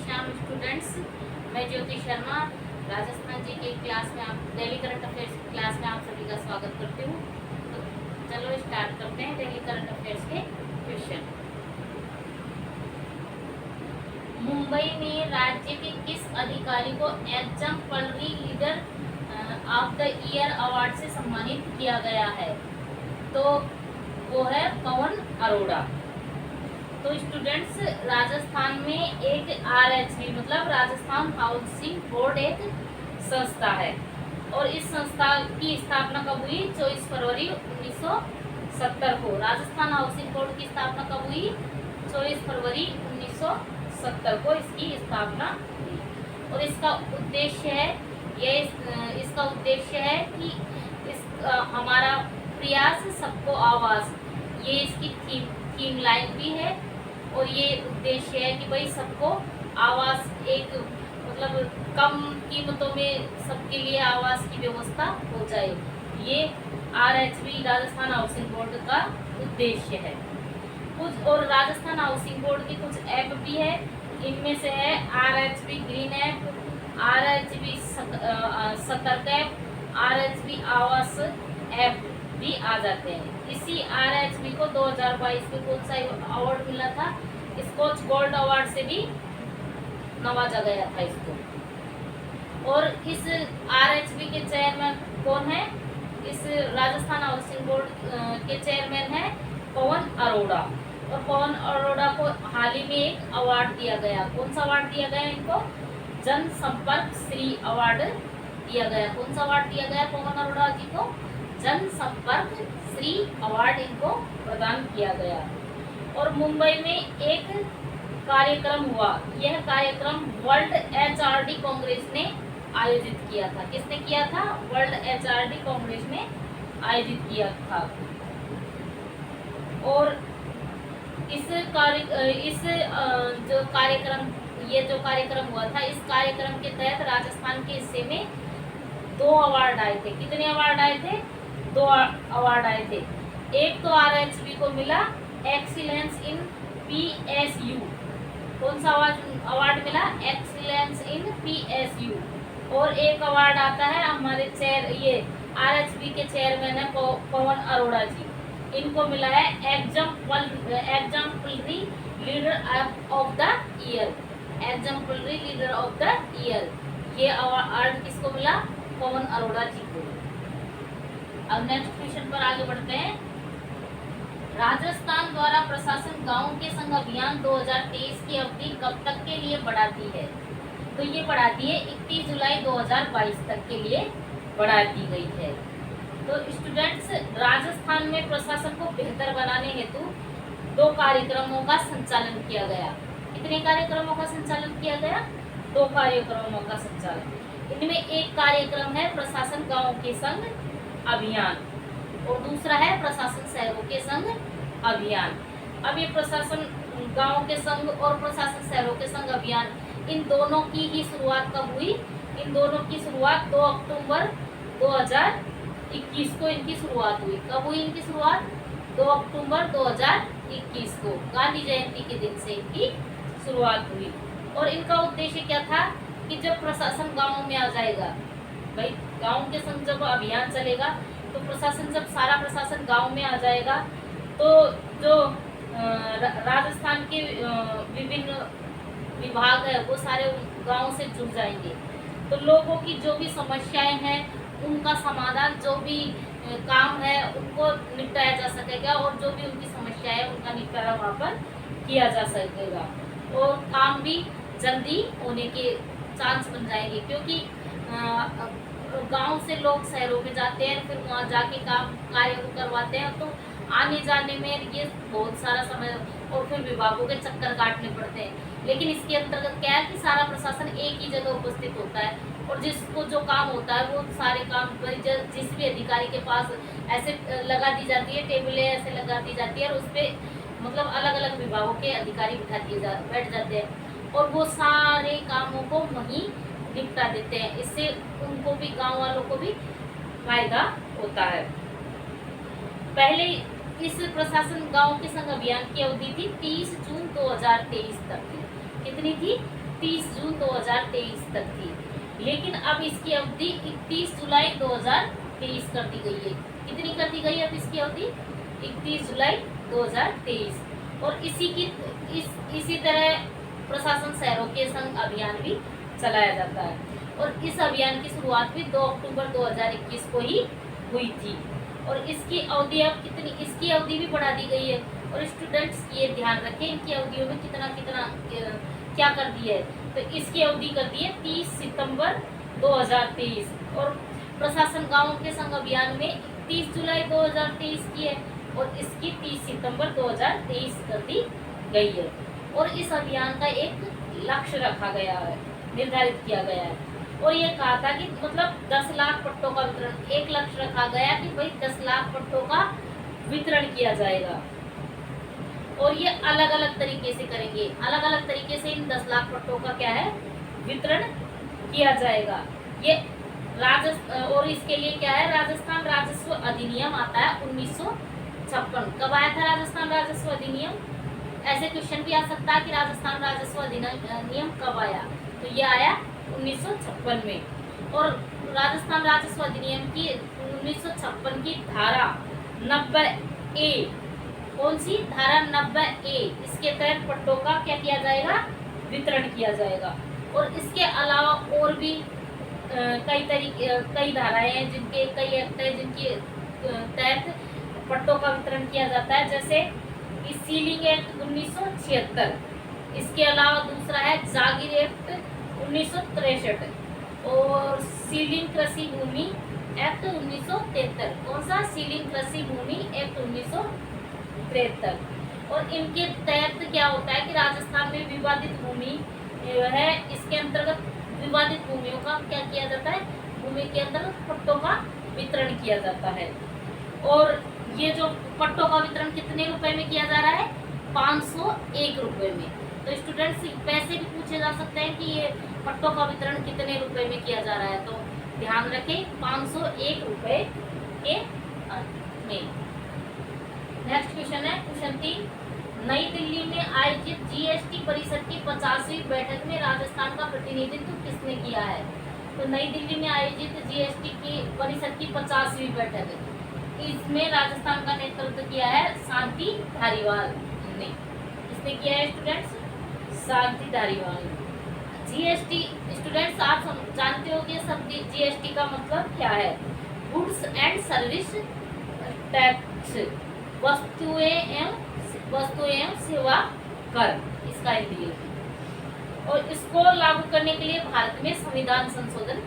शाम स्टूडेंट्स। मैं ज्योति शर्मा राजस्थान जी के क्लास में आप डेली करंट अफेयर्स क्लास में आप सभी का स्वागत करती हूँ। तो चलो स्टार्ट करते हैं डेली करंट अफेयर्स के क्वेश्चन। मुंबई में राज्य के किस अधिकारी को exemplary leader of the year award से सम्मानित किया गया है? तो वो है पवन अरोड़ा। तो स्टूडेंट्स, राजस्थान में एक RHB मतलब राजस्थान हाउसिंग बोर्ड एक संस्था है और इस संस्था की स्थापना कब हुई? 24 फरवरी 1970 को। राजस्थान हाउसिंग बोर्ड की स्थापना कब हुई? 24 फरवरी 1970 को इसकी स्थापना हुई। और इसका उद्देश्य है इसका उद्देश्य है कि हमारा प्रयास सबको आवाज, ये इसकी थीम लाइन भी है और ये उद्देश्य है कि भाई सबको आवास, एक मतलब कम कीमतों में सबके लिए आवास की व्यवस्था हो जाए। ये RHB राजस्थान हाउसिंग बोर्ड का उद्देश्य है। कुछ और राजस्थान हाउसिंग बोर्ड की कुछ ऐप भी है, इनमें से है RHB ग्रीन ऐप, RHB सतर्क ऐप, RHB आवास ऐप भी आ जाते हैं। इसी RHB को 2022 में कौन सा अवार्ड मिला था? स्कॉच गोल्ड अवार्ड से भी नवाजा गया था इसको। और इस RHB के चेयरमैन कौन है? इस राजस्थान हाउसिंग बोर्ड के चेयरमैन है पवन अरोड़ा। और पवन अरोड़ा को हाल ही में एक अवार्ड दिया गया। कौन सा अवार्ड दिया गया इनको? जनसंपर्क श्री अवार्ड दिया गया। कौन सा अवार्ड दिया गया पवन अरोड़ा जी को? जनसंपर्क श्री अवार्ड इनको प्रदान किया गया। और मुंबई में एक कार्यक्रम हुआ। यह कार्यक्रम वर्ल्ड HRD कांग्रेस ने आयोजित किया था। किसने किया था? वर्ल्ड HRD कांग्रेस ने आयोजित किया था। और जो कार्यक्रम हुआ था, इस कार्यक्रम के तहत राजस्थान के हिस्से में 2 अवार्ड आए थे। कितने अवार्ड आए थे? 2 अवार्ड आए थे। एक तो RHB को मिला एक्सीलेंस इन PSU। कौन सा अवार्ड मिला? Excellence in PSU। और एक अवार्ड आता है हमारे RHB के चेयरमैन है पवन अरोड़ा जी, इनको मिला है exemplary leader of the year. Exemplary leader of the year, ये अवार्ड किसको मिला? पवन अरोड़ा जी को। अब नेक्स्ट क्वेश्चन पर आगे बढ़ते हैं। राजस्थान द्वारा प्रशासन गांव के संग अभियान 2023 की अवधि कब तक के लिए बढ़ाती है? तो ये बढ़ाती है 31 जुलाई 2022 तक के लिए बढ़ा दी गई है। तो स्टूडेंट्स, राजस्थान में प्रशासन को बेहतर बनाने हेतु 2 कार्यक्रमों का संचालन किया गया। कितने कार्यक्रमों का संचालन किया गया? 2 कार्यक्रमों का संचालन। इनमें एक कार्यक्रम है प्रशासन गांव के संग अभियान और दूसरा है प्रशासन शहरों के संग अभियान। अब ये प्रशासन गांव के संग और प्रशासन शहरों के संग अभियान, इन दोनों की ही शुरुआत कब हुई? इन दोनों की शुरुआत 2 अक्टूबर 2021 को इनकी शुरुआत हुई। कब हुई इनकी शुरुआत? 2 अक्टूबर 2021 को, गांधी जयंती के दिन से इनकी शुरुआत हुई। और इनका उद्देश्य क्या था कि जब प्रशासन गाँव में आ जाएगा, भाई गांव के संग जब अभियान चलेगा तो प्रशासन, जब सारा प्रशासन गांव में आ जाएगा तो जो राजस्थान के विभिन्न विभाग है वो सारे गांव से जुड़ जाएंगे। तो लोगों की जो भी समस्याएं हैं उनका समाधान, जो भी काम है उनको निपटाया जा सकेगा और जो भी उनकी समस्या है उनका निपटारा वहाँ पर किया जा सकेगा और काम भी जल्दी होने के चांस बन जाएंगे। क्योंकि गांव से लोग शहरों में जाते हैं, फिर वहाँ जाके कार्य को करवाते हैं, तो आने जाने में ये बहुत सारा समय और फिर विभागों के चक्कर काटने पड़ते हैं। लेकिन इसके अंतर्गत क्या है कि सारा प्रशासन एक ही जगह उपस्थित होता है और जिसको जो काम होता है वो सारे काम जिस भी अधिकारी के पास ऐसे लगा दी जाती है, टेबलें ऐसे लगा दी जाती है और उस पर मतलब अलग अलग विभागों के अधिकारी बैठ जाते हैं और वो सारे कामों को वहीं निपटा देते हैं। इससे उनको भी, गांव वालों को भी फायदा होता है। पहले इस प्रशासन गांव के संग अभियान की अवधि थी 30 जून 2023 तक की। कितनी थी? 30 जून 2023 तक थी, लेकिन अब इसकी अवधि 31 जुलाई 2023 कर दी गई है। कितनी कर दी गई है अब इसकी अवधि? 31 जुलाई 2023। और इसी तरह प्रशासन शहरों के संग अभियान भी चलाया जाता है, और इस अभियान की शुरुआत भी 2 अक्टूबर 2021 को ही हुई थी। और इसकी अवधि अब कितनी, इसकी अवधि भी बढ़ा दी गई है। और स्टूडेंट्स ये ध्यान रखें, इनकी अवधियों में कितना कितना क्या कर दिया है। तो इसकी अवधि कर दी है 30 सितंबर 2023, और प्रशासन गाँव के संग अभियान में 30 जुलाई 2023 की है, और इसकी 30 सितंबर 2023 कर दी गई है। और इस अभियान का एक लक्ष्य रखा गया है, निर्धारित किया गया है, और ये कहा था कि मतलब 10 लाख पट्टों का वितरण, एक लक्ष्य रखा गया कि भाई 10 लाख पट्टों का वितरण किया जाएगा। और ये अलग अलग तरीके से करेंगे, अलग अलग तरीके से इन 10 लाख पट्टों का क्या है, वितरण किया जाएगा। ये और इसके लिए क्या है, राजस्थान राजस्व अधिनियम आता है 1956। कब आया था राजस्थान राजस्व अधिनियम? ऐसे क्वेश्चन भी आ सकता है कि राजस्थान राजस्व अधिनियम कब आया, तो ये आया 1956 में। और राजस्थान राजस्व अधिनियम की 1956 की धारा 90A, कौन सी धारा? 90A, इसके तहत पट्टों का क्या किया जाएगा, वितरण किया जाएगा। और इसके अलावा और भी कई धाराएं हैं, जिनके कई एक्ट है जिनके तहत पट्टों का वितरण किया जाता है, जैसे सीलिंग एक्ट 1976, इसके अलावा दूसरा है जागीर एक्ट 1963, और सीलिंग कृषि भूमि एक्ट 1973। कौन सा? सीलिंग कृषि भूमि एक्ट 1973। और इनके तहत क्या होता है कि राजस्थान में विवादित भूमि है, इसके अंतर्गत विवादित भूमियों का क्या किया जाता है, भूमि के अंदर पट्टों का वितरण किया जाता है। और ये जो पट्टों का वितरण कितने रुपए में किया जा रहा है? 501 रुपए में। तो स्टूडेंट्स पैसे भी पूछे जा सकते हैं कि ये पट्टों का वितरण कितने रुपए में किया जा रहा है, तो ध्यान रखें 501 रुपए के में। नेक्स्ट क्वेश्चन है क्वेश्चन 3, नई दिल्ली में आयोजित जीएसटी परिषद की 50वीं बैठक में राजस्थान का प्रतिनिधित्व किसने किया है? तो नई दिल्ली में आयोजित जीएसटी की परिषद की 50वीं बैठक, इसमें राजस्थान का नेतृत्व किया है शांति धारीवाल ने। किसने किया है students? Shanti Dhariwal. GST students आप जानते हो कि सब जीएसटी का मतलब क्या है? गुड्स एंड सर्विस टैक्स, वस्तु एवं सेवा कर, इसका हिंदी है। और इसको लागू करने के लिए भारत में संविधान संशोधन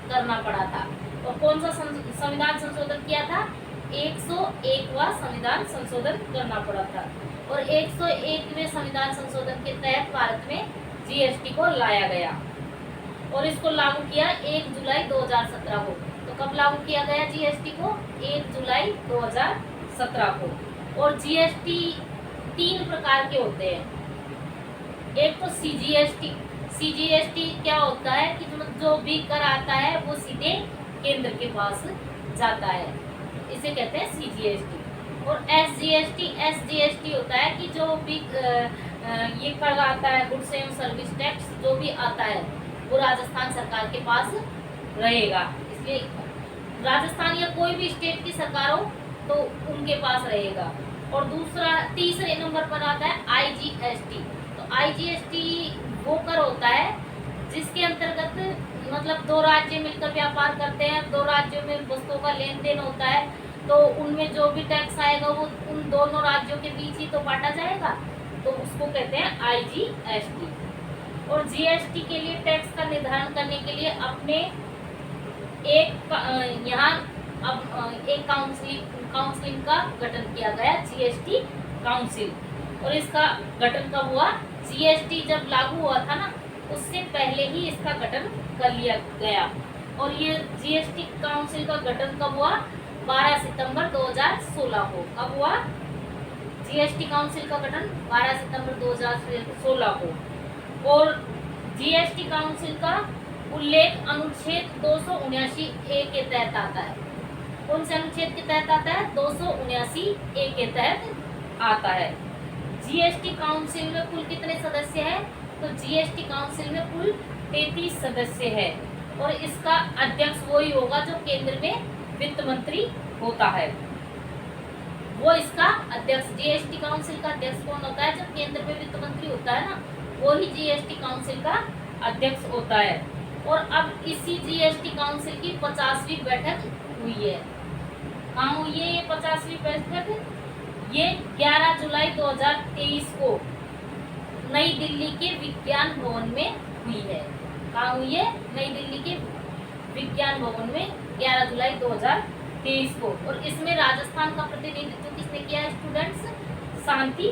करना पड़ा था। और कौन सा संविधान संशोधन किया था? 101वां संविधान संशोधन करना पड़ा था। और 101वें संविधान संशोधन के तहत भारत में जीएसटी को लाया गया, और इसको लागू किया 1 जुलाई 2017 को। तो कब लागू किया गया जीएसटी को? 1 जुलाई 2017 को। और जीएसटी 3 प्रकार के होते हैं। एक तो सीजीएसटी। सीजीएसटी क्या होता है कि जो भी कर आता है वो सीधे केंद्र के पास जाता है, इसे कहते हैं सीजीएसटी। और एसजीएसटी होता है कि जो भी ये कर आता है, गुड्स एवं सर्विस टैक्स जो भी आता है वो राजस्थान सरकार के पास रहेगा। इसलिए राजस्थान या कोई भी स्टेट की सरकार हो तो उनके पास रहेगा। और तीसरे नंबर पर आता है आईजीएसटी। तो आईजीएसटी वो कर होता है जिसके अंतर्गत मतलब 2 राज्य मिलकर व्यापार करते हैं, 2 राज्यों में वस्तुओं का लेन देन होता है, तो उनमें जो भी टैक्स आएगा वो उन दोनों राज्यों के बीच ही तो बांटा जाएगा, तो उसको कहते हैं आईजीएसटी। और जीएसटी के लिए टैक्स का निर्धारण करने के लिए अपने एक काउंसिल का गठन किया गया, जीएसटी काउंसिल। और इसका गठन कब हुआ? जीएसटी जब लागू हुआ था ना, उससे पहले ही इसका गठन कर लिया गया। और ये जीएसटी काउंसिल का गठन कब हुआ? 12 सितंबर 2016 को। कब हुआ जीएसटी काउंसिल का गठन? 12 सितंबर 2016 को। और जीएसटी काउंसिल का उल्लेख अनुच्छेद 279A के तहत आता है। कौन से अनुच्छेद के तहत आता है? 279A के तहत आता है। जीएसटी काउंसिल में कुल कितने सदस्य हैं? तो जीएसटी काउंसिल में कुल 33 सदस्य है और इसका अध्यक्ष वही होगा जो केंद्र में वित्त मंत्री होता है। वो इसका अध्यक्ष, जीएसटी काउंसिल का अध्यक्ष कौन होता है? जो केंद्र में वित्त मंत्री होता है ना, वो ही जीएसटी काउंसिल का अध्यक्ष होता है। और अब इसी जीएसटी काउंसिल की 50वीं बैठक हुई है। कहाँ हुई है ये 50वीं बैठक? ये 11 जुलाई 2023 को नई दिल्ली के विज्ञान भवन में हुई है। कहाँ हुई है? नई दिल्ली के विज्ञान भवन में 11 जुलाई 2023 को। और इसमें राजस्थान का प्रतिनिधित्व किसने किया है स्टूडेंट्स? शांति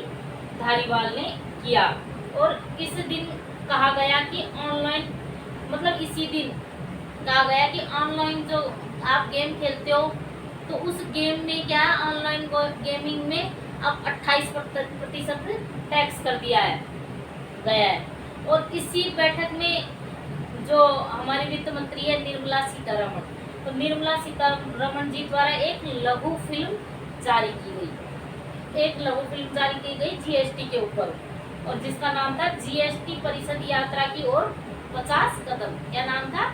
धारीवाल ने किया। और इस दिन कहा गया कि ऑनलाइन, मतलब इसी दिन कहा गया कि ऑनलाइन जो आप गेम खेलते हो तो उस गेम में क्या है, ऑनलाइन गेमिंग में अब 28% टैक्स कर दिया है गया है। और इसी बैठक में जो हमारे वित्त मंत्री है निर्मला सीतारमण, तो निर्मला सीतारमण जी द्वारा एक लघु फिल्म जारी की गई जीएसटी के ऊपर, और जिसका नाम था जीएसटी परिषद यात्रा की ओर 50 कदम। क्या नाम था?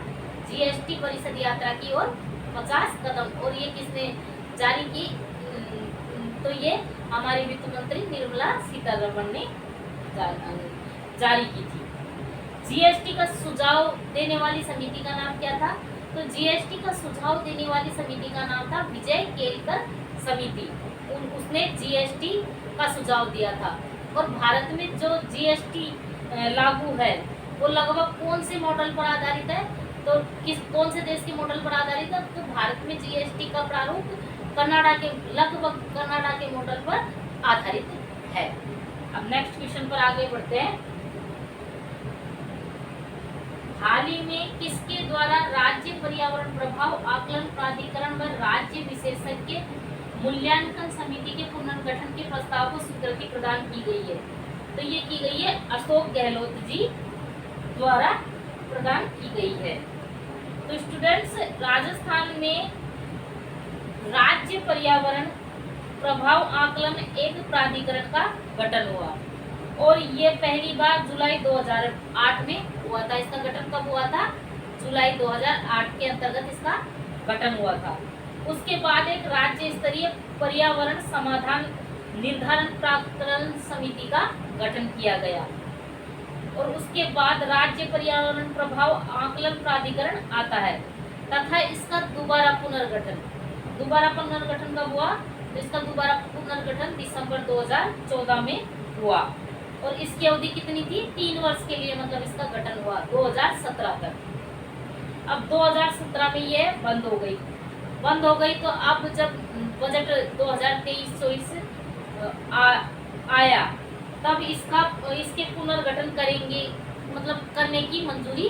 जीएसटी परिषद यात्रा की ओर 50 कदम। और ये किसने जारी की? तो ये हमारे वित्त मंत्री निर्मला सीतारमण ने जारी की थी। जीएसटी का सुझाव देने वाली समिति का नाम क्या था? तो जीएसटी का सुझाव देने वाली समिति का नाम था विजय केलकर समिति। उसने जीएसटी का सुझाव दिया था। और भारत में जो जीएसटी लागू है वो लगभग कौन से मॉडल पर आधारित है? तो कौन से देश के मॉडल पर आधारित है? तो भारत में जीएसटी का प्रारूप लगभग कनाडा के मॉडल पर आधारित है। अब नेक्स्ट क्वेश्चन पर आगे बढ़ते हैं। हाल ही में किसके द्वारा राज्य पर्यावरण प्रभाव आकलन प्राधिकरण व राज्य विशेषज्ञ मूल्यांकन समिति के पुनर्गठन के प्रस्ताव को स्वीकृति प्रदान की गई है? तो ये की गई है अशोक गहलोत जी द्वारा प्रदान की गई है। तो स्टूडेंट्स, राजस्थान में राज्य पर्यावरण प्रभाव आकलन एक प्राधिकरण का गठन हुआ और ये पहली बार जुलाई 2008 में हुआ था। इसका गठन कब हुआ था? जुलाई 2008 के अंतर्गत इसका गठन हुआ था। उसके बाद एक राज्य स्तरीय पर्यावरण समाधान निर्धारण प्राधिकरण समिति का गठन किया गया और उसके बाद राज्य पर्यावरण प्रभाव आकलन प्राधिकरण आता है तथा इसका दोबारा पुनर्गठन कब हुआ? तो इसका दोबारा पुनर्गठन दिसंबर 2014 में हुआ और इसकी अवधि कितनी थी? 3 वर्ष के लिए, मतलब इसका गठन हुआ 2017 तक। अब 2017 में ये बंद हो गई। तो अब जब बजट 2023-24 आया तब इसके पुनर्गठन करने की मंजूरी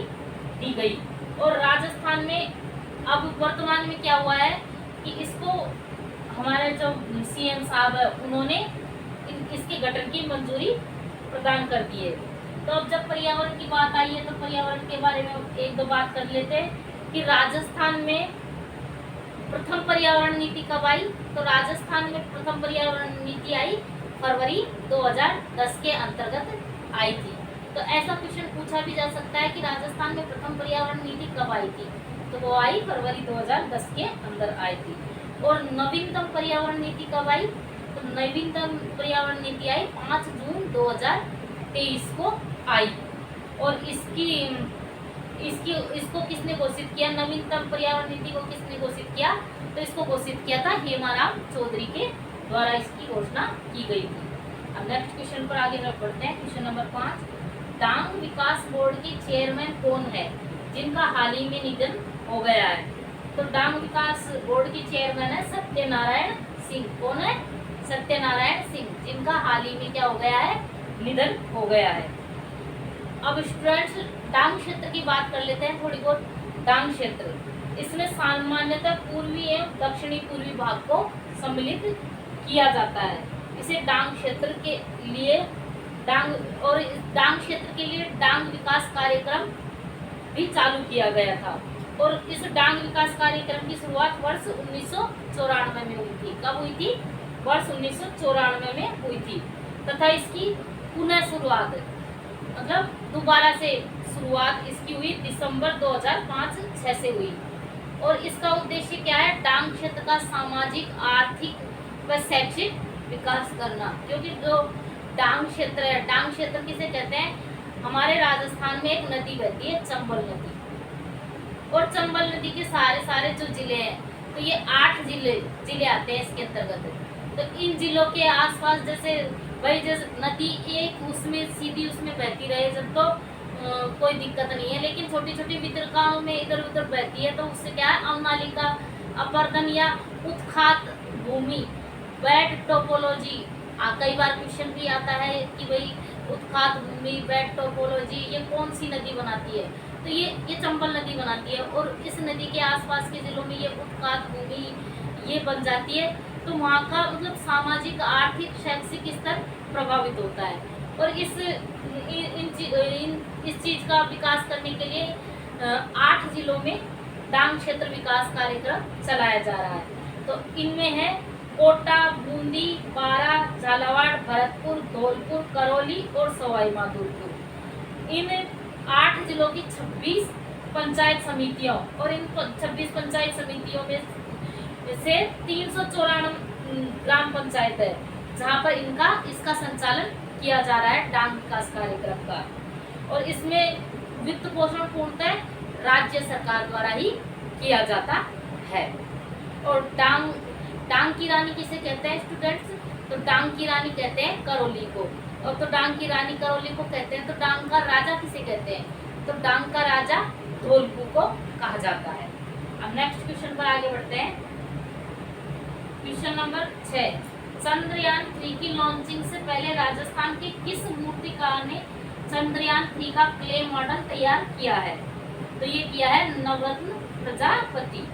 दी गई। और राजस्थान में अब वर्तमान में क्या हुआ है कि इसको हमारे जो सीएम साहब है उन्होंने इसके गठन की मंजूरी प्रदान कर दी है। तो अब जब पर्यावरण की बात आई है तो पर्यावरण के बारे में एक दो बात कर लेते हैं कि राजस्थान में प्रथम पर्यावरण नीति कब आई? तो राजस्थान में प्रथम पर्यावरण नीति आई फरवरी 2010 के अंतर्गत आई थी। तो ऐसा क्वेश्चन पूछा भी जा सकता है कि राजस्थान में प्रथम पर्यावरण नीति कब आई थी? तो वो आई फरवरी 2010 के अंदर आई थी। और नवीनतम पर्यावरण नीति कब आई? तो नवीनतम पर्यावरण नीति आई 5 जून 2023 को आई। और इसको किसने घोषित किया? नवीनतम पर्यावरण नीति को किसने घोषित किया? तो इसको घोषित किया था हेमाराम चौधरी के द्वारा इसकी घोषणा की गई थी। अब नेक्स्ट क्वेश्चन पर आगे बढ़ते हैं। क्वेश्चन नंबर 5, डांग विकास बोर्ड के चेयरमैन कौन है जिनका हाल ही में निधन हो गया है? तो डांग विकास बोर्ड के चेयरमैन है सत्यनारायण सिंह। कौन है? सत्यनारायण सिंह, जिनका हाल ही में क्या हो गया है? निधन हो गया है। अब स्टूडेंट्स, डांग क्षेत्र की बात कर लेते हैं थोड़ी बहुत। डांग क्षेत्र, इसमें सामान्यतः पूर्वी एवं दक्षिणी पूर्वी भाग को सम्मिलित किया जाता है। इसे डांग क्षेत्र के लिए डांग क्षेत्र के लिए डांग विकास कार्यक्रम भी चालू किया गया था और इस डांग विकास कार्यक्रम की शुरुआत वर्ष 1994 में हुई थी। कब हुई थी? वर्ष 1994 में हुई थी तथा इसकी पुनः शुरुआत मतलब दोबारा से शुरुआत इसकी हुई दिसंबर 2005-06 से हुई। और इसका उद्देश्य क्या है? डांग क्षेत्र का सामाजिक, आर्थिक व शैक्षिक विकास करना। क्योंकि जो डांग क्षेत्र है, डांग क्षेत्र किसे कहते हैं? हमारे राजस्थान में एक नदी बहती है, चंबल नदी, और चंबल नदी के सारे जो जिले हैं, तो ये 8 जिले आते हैं इसके अंतर्गत। तो इन जिलों के आसपास जैसे वही जैसे नदी एक उसमें सीधी उसमें बहती रहे जब तो कोई दिक्कत नहीं है, लेकिन छोटी छोटी वितरकाओं में इधर उधर बहती है तो उससे क्या है? अवनालिका, अपर्दन या उत्खात भूमि, वेट टोपोलॉजी। कई बार क्वेश्चन भी आता है कि भाई उत्खात भूमि, वेट टोपोलॉजी ये कौन सी नदी बनाती है? तो ये चंबल नदी बनाती है। और इस नदी के आसपास के जिलों में ये उत्खात भूमि ये बन जाती है, तो वहाँ का मतलब सामाजिक, आर्थिक, शैक्षिक स्तर प्रभावित होता है। और इस चीज का विकास करने के लिए 8 जिलों में डांग क्षेत्र विकास कार्यक्रम चलाया जा रहा है। तो इनमें है कोटा, बूंदी, बारा, झालावाड़, भरतपुर, धौलपुर, करौली और सवाई माधोपुर। इन 8 जिलों की 26 पंचायत समितियों, और इन 26 पंचायत समितियों में से 394 ग्राम पंचायत है जहाँ पर इसका संचालन किया जा रहा है डांग विकास कार्यक्रम का। और इसमें वित्त पोषण पूर्णतः राज्य सरकार द्वारा ही किया जाता है। और डांग की रानी किसे कहते हैं स्टूडेंट्स? तो डांग की रानी कहते हैं करौली को। और तो डांग की रानी करौली को कहते हैं, तो डांग का राजा किसे कहते हैं? तो डांग का राजा धौलपुर को कहा जाता है। अब नेक्स्ट क्वेश्चन पर आगे बढ़ते हैं। क्वेश्चन नंबर 6, चंद्रयान 3 की लॉन्चिंग से पहले राजस्थान के किस मूर्तिकार ने चंद्रयान 3 का क्ले मॉडल तैयार किया है? तो ये किया है नवरत्न प्रजापति।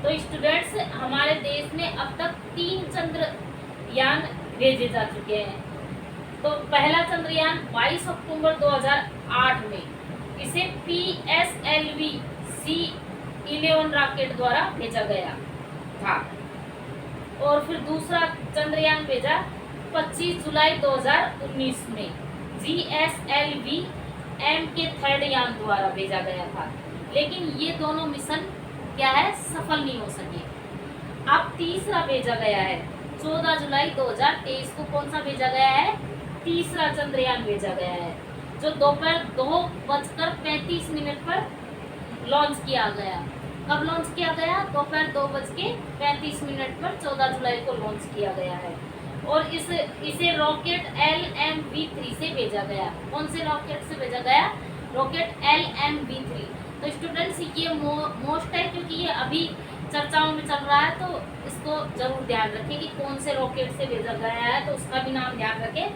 तो स्टूडेंट्स, हमारे देश में अब तक 3 चंद्रयान भेजे जा चुके हैं। तो पहला चंद्रयान 22 अक्टूबर 2008 में इसे PSLV C11 रॉकेट द्वारा भेजा गया था। और फिर दूसरा चंद्रयान भेजा 25 जुलाई 2019 में GSLV MK थर्ड यान द्वारा भेजा गया था। लेकिन ये दोनों मिशन क्या है? सफल नहीं हो सके। अब तीसरा भेजा गया है 14 जुलाई 2023 को। कौन सा भेजा गया है? तीसरा चंद्रयान भेजा गया है, जो दोपहर 2:35 पर लॉन्च किया गया। कब लॉन्च किया गया? दोपहर 2:35 पर 14 जुलाई को लॉन्च किया गया है। और इसे रॉकेट LMV3 से भेजा गया। कौन से रॉकेट से भेजा गया? Rocket LMV3। तो स्टूडेंट्स, ये मोस्ट है क्योंकि ये अभी चर्चाओं में चल रहा है, तो इसको जरूर ध्यान रखें कि कौन से रॉकेट से भेजा गया है, तो उसका भी नाम ध्यान रखें,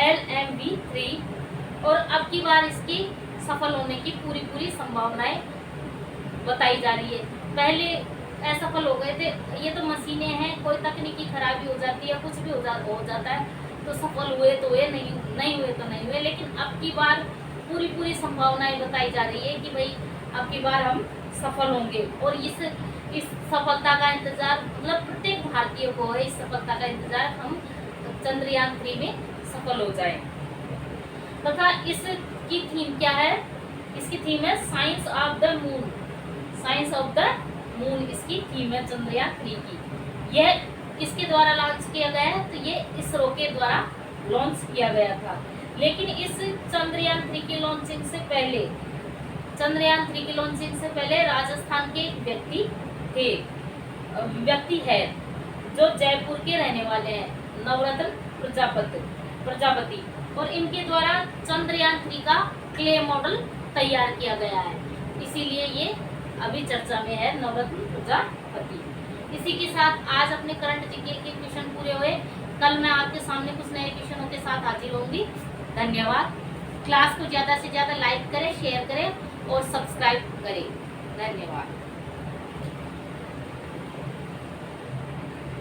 LMV3। और अब की बार इसकी सफल होने की पूरी संभावनाएं बताई जा रही है। पहले असफल हो गए थे। ये तो मशीनें हैं, कोई तकनीकी खराबी हो जाती है, कुछ भी हो जाता है, तो सफल हुए तो हुए, नहीं हुए तो नहीं हुए। लेकिन अब की बार पूरी संभावनाएं बताई जा रही है कि भाई अब की बार हम सफल होंगे। और इस सफलता का इंतजार मतलब प्रत्येक भारतीय को है, इस सफलता का इंतजार हम चंद्रयान 3 में सफल हो जाए। तथा इसकी थीम क्या है? इसकी थीम है science of the moon. Science of the moon इसकी थीम है चंद्रयान 3 की। यह किसके द्वारा लॉन्च किया गया है? तो ये इसरो के द्वारा लॉन्च किया गया था। लेकिन इस चंद्रयान 3 की लॉन्चिंग से पहले राजस्थान के एक व्यक्ति है जो जयपुर के रहने वाले हैं, नवरत्न प्रजापति। और इनके द्वारा चंद्रयान 3 का क्ले मॉडल तैयार किया गया है, इसीलिए ये अभी चर्चा में है, नवरत्न प्रजापति। इसी के साथ आज अपने करंट जीके के क्वेश्चन पूरे हुए। कल मैं आपके सामने कुछ नए क्वेश्चनों के साथ हाजिर होंगी। धन्यवाद। क्लास को ज़्यादा से ज़्यादा लाइक करें, शेयर करें और सब्सक्राइब करें। धन्यवाद।